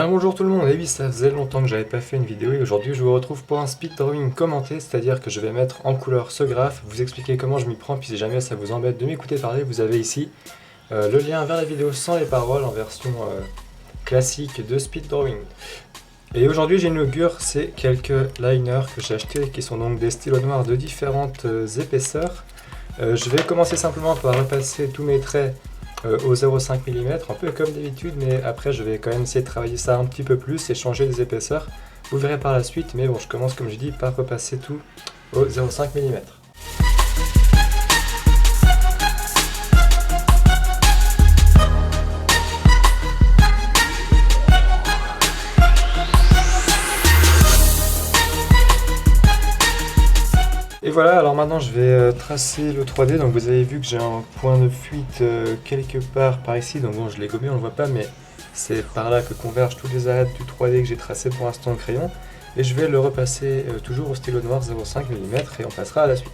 Bien bonjour tout le monde, et oui ça faisait longtemps que j'avais pas fait une vidéo et aujourd'hui je vous retrouve pour un speed drawing commenté, c'est-à-dire que je vais mettre en couleur ce graphe, vous expliquer comment je m'y prends, puis si jamais ça vous embête de m'écouter parler, vous avez ici le lien vers la vidéo sans les paroles en version classique de speed drawing. Et aujourd'hui j'inaugure ces quelques liners que j'ai achetés qui sont donc des stylos noirs de différentes épaisseurs. Je vais commencer simplement par repasser tous mes traits au 0,5 mm, un peu comme d'habitude, mais après je vais quand même essayer de travailler ça un petit peu plus et changer les épaisseurs. Vous verrez par la suite, mais bon, je commence comme je dis par repasser tout au 0,5 mm. Et voilà, alors maintenant je vais tracer le 3D, donc vous avez vu que j'ai un point de fuite quelque part par ici, donc bon je l'ai gommé, on ne le voit pas, mais c'est par là que convergent tous les arêtes du 3D que j'ai tracé pour l'instant au crayon, et je vais le repasser toujours au stylo noir 0,5 mm et on passera à la suite.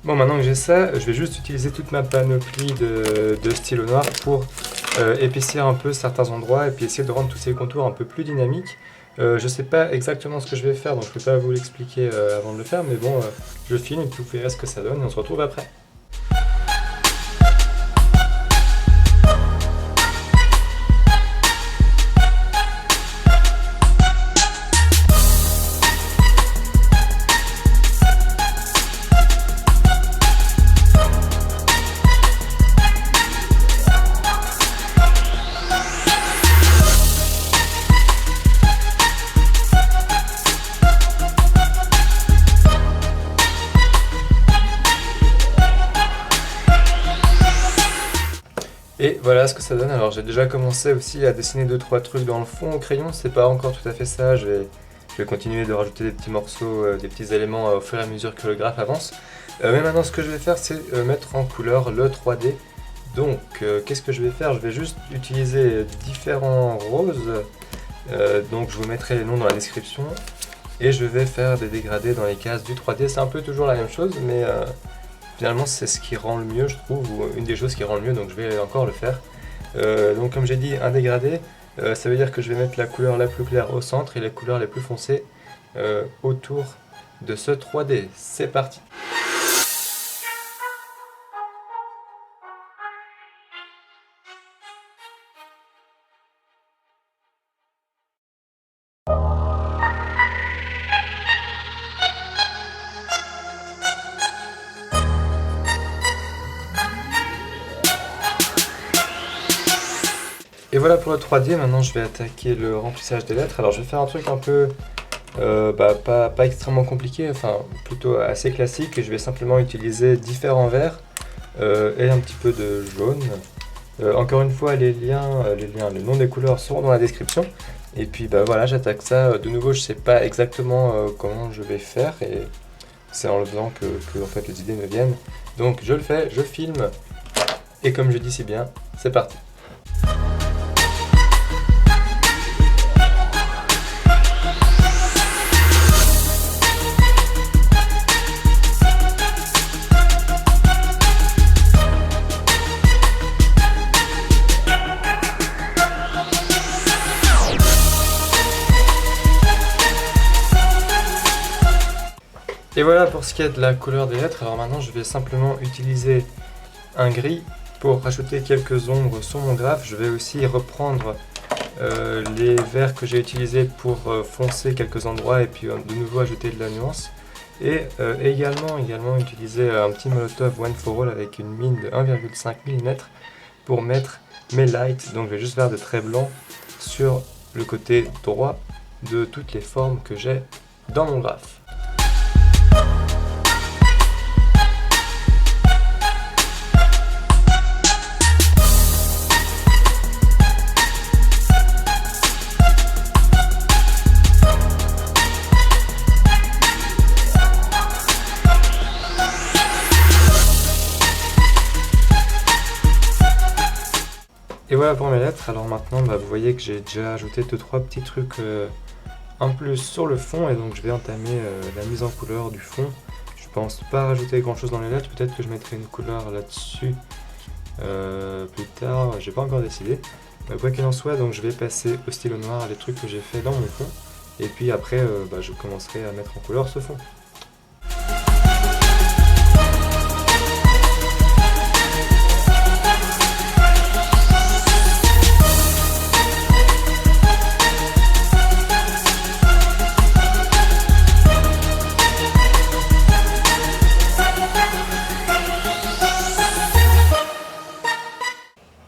Bon, maintenant que j'ai ça, je vais juste utiliser toute ma panoplie de stylos noirs pour épaissir un peu certains endroits et puis essayer de rendre tous ces contours un peu plus dynamiques. Je sais pas exactement ce que je vais faire, donc je peux pas vous l'expliquer avant de le faire, mais bon, je filme et puis vous verrez ce que ça donne et on se retrouve après. Et voilà ce que ça donne. Alors j'ai déjà commencé aussi à dessiner 2-3 trucs dans le fond au crayon, c'est pas encore tout à fait ça, je vais continuer de rajouter des petits morceaux, des petits éléments au fur et à mesure que le graphe avance. Mais maintenant ce que je vais faire c'est mettre en couleur le 3D. Donc qu'est-ce que je vais faire? Je vais juste utiliser différents roses, donc je vous mettrai les noms dans la description. Et je vais faire des dégradés dans les cases du 3D, c'est un peu toujours la même chose, mais finalement c'est ce qui rend le mieux je trouve, ou une des choses qui rend le mieux, donc je vais encore le faire. Donc comme j'ai dit, un dégradé, ça veut dire que je vais mettre la couleur la plus claire au centre et les couleurs les plus foncées autour de ce 3D. C'est parti! Et voilà pour le 3D, maintenant je vais attaquer le remplissage des lettres. Alors je vais faire un truc un peu, pas extrêmement compliqué, enfin plutôt assez classique. Je vais simplement utiliser différents verts et un petit peu de jaune. Encore une fois, les noms des couleurs seront dans la description. Et puis voilà, j'attaque ça. De nouveau, je sais pas exactement comment je vais faire et c'est en le faisant que en fait, les idées me viennent. Donc je le fais, je filme et comme je dis si bien, c'est parti. Et voilà pour ce qui est de la couleur des lettres. Alors maintenant je vais simplement utiliser un gris pour rajouter quelques ombres sur mon graphe. Je vais aussi reprendre les verts que j'ai utilisés pour foncer quelques endroits et puis de nouveau ajouter de la nuance. Et également utiliser un petit Molotov One for All avec une mine de 1,5 mm pour mettre mes lights. Donc je vais juste faire des traits blancs sur le côté droit de toutes les formes que j'ai dans mon graphe. Et voilà pour mes lettres. Alors maintenant vous voyez que j'ai déjà ajouté 2-3 petits trucs en plus sur le fond et donc je vais entamer la mise en couleur du fond. Je pense pas rajouter grand chose dans les lettres, peut-être que je mettrai une couleur là-dessus plus tard, j'ai pas encore décidé. Quoi qu'il en soit, donc je vais passer au stylo noir les trucs que j'ai fait dans mon fond, et puis après je commencerai à mettre en couleur ce fond.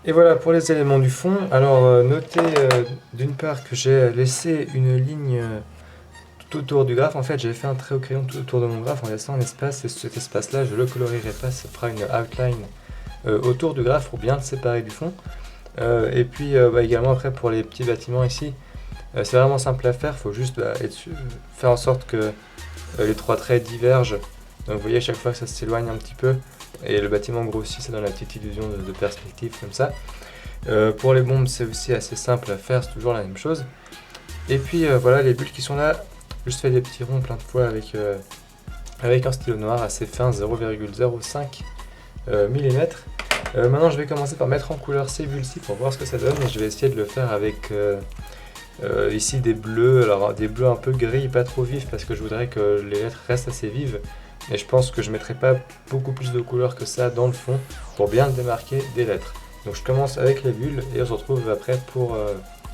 Et voilà pour les éléments du fond. Alors notez d'une part que j'ai laissé une ligne tout autour du graphe. En fait j'ai fait un trait au crayon tout autour de mon graphe en laissant un espace, et cet espace là je le colorierai pas, ça fera une outline autour du graphe pour bien le séparer du fond. Et puis également après pour les petits bâtiments ici, c'est vraiment simple à faire, il faut juste faire en sorte que les trois traits divergent. Donc vous voyez à chaque fois que ça s'éloigne un petit peu, et le bâtiment grossit, ça donne la petite illusion de perspective comme ça. Pour les bombes c'est aussi assez simple à faire, c'est toujours la même chose. Et puis voilà les bulles qui sont là, je fais des petits ronds plein de fois avec un stylo noir assez fin, 0,05 mm. Maintenant je vais commencer par mettre en couleur ces bulles-ci pour voir ce que ça donne, et je vais essayer de le faire avec ici des bleus, alors des bleus un peu gris, pas trop vifs parce que je voudrais que les lettres restent assez vives. Et je pense que je ne mettrai pas beaucoup plus de couleurs que ça dans le fond pour bien le démarquer des lettres. Donc je commence avec les bulles et on se retrouve après pour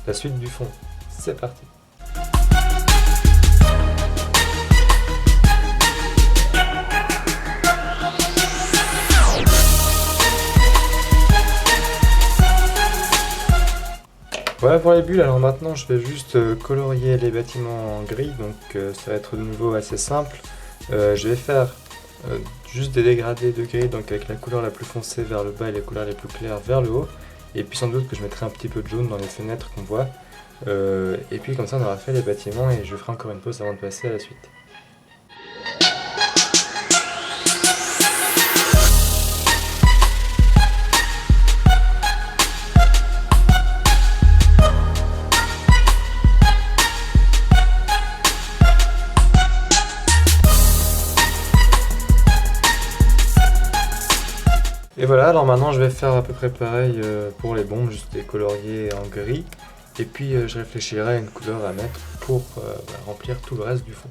la suite du fond. C'est parti! Voilà pour les bulles. Alors maintenant je vais juste colorier les bâtiments en gris, donc ça va être de nouveau assez simple. Je vais faire juste des dégradés de gris, donc avec la couleur la plus foncée vers le bas et les couleurs les plus claires vers le haut. Et puis sans doute que je mettrai un petit peu de jaune dans les fenêtres qu'on voit. Et puis comme ça on aura fait les bâtiments, et je ferai encore une pause avant de passer à la suite. Et voilà, alors maintenant je vais faire à peu près pareil pour les bombes, juste les colorier en gris. Et puis je réfléchirai à une couleur à mettre pour remplir tout le reste du fond.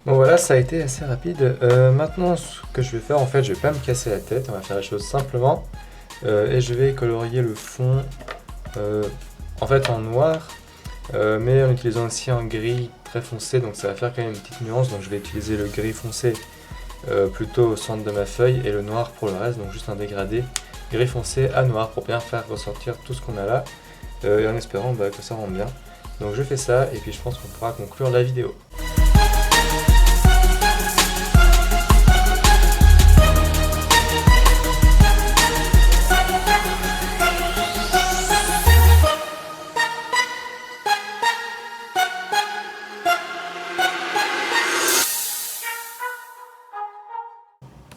Bon voilà, ça a été assez rapide. Maintenant ce que je vais faire, en fait je vais pas me casser la tête, on va faire les choses simplement. Et je vais colorier le fond en fait en noir, mais en utilisant aussi un gris très foncé, donc ça va faire quand même une petite nuance. Donc je vais utiliser le gris foncé plutôt au centre de ma feuille, et le noir pour le reste, donc juste un dégradé gris foncé à noir pour bien faire ressortir tout ce qu'on a là, et en espérant que ça rende bien. Donc je fais ça, et puis je pense qu'on pourra conclure la vidéo.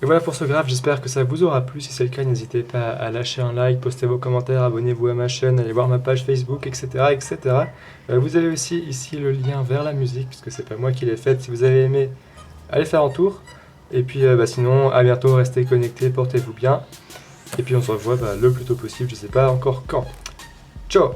Et voilà pour ce graphe, j'espère que ça vous aura plu. Si c'est le cas, n'hésitez pas à lâcher un like, poster vos commentaires, abonnez-vous à ma chaîne, allez voir ma page Facebook, etc. etc. Vous avez aussi ici le lien vers la musique, puisque c'est pas moi qui l'ai faite. Si vous avez aimé, allez faire un tour. Et puis sinon, à bientôt, restez connectés, portez-vous bien. Et puis on se revoit le plus tôt possible, je sais pas encore quand. Ciao!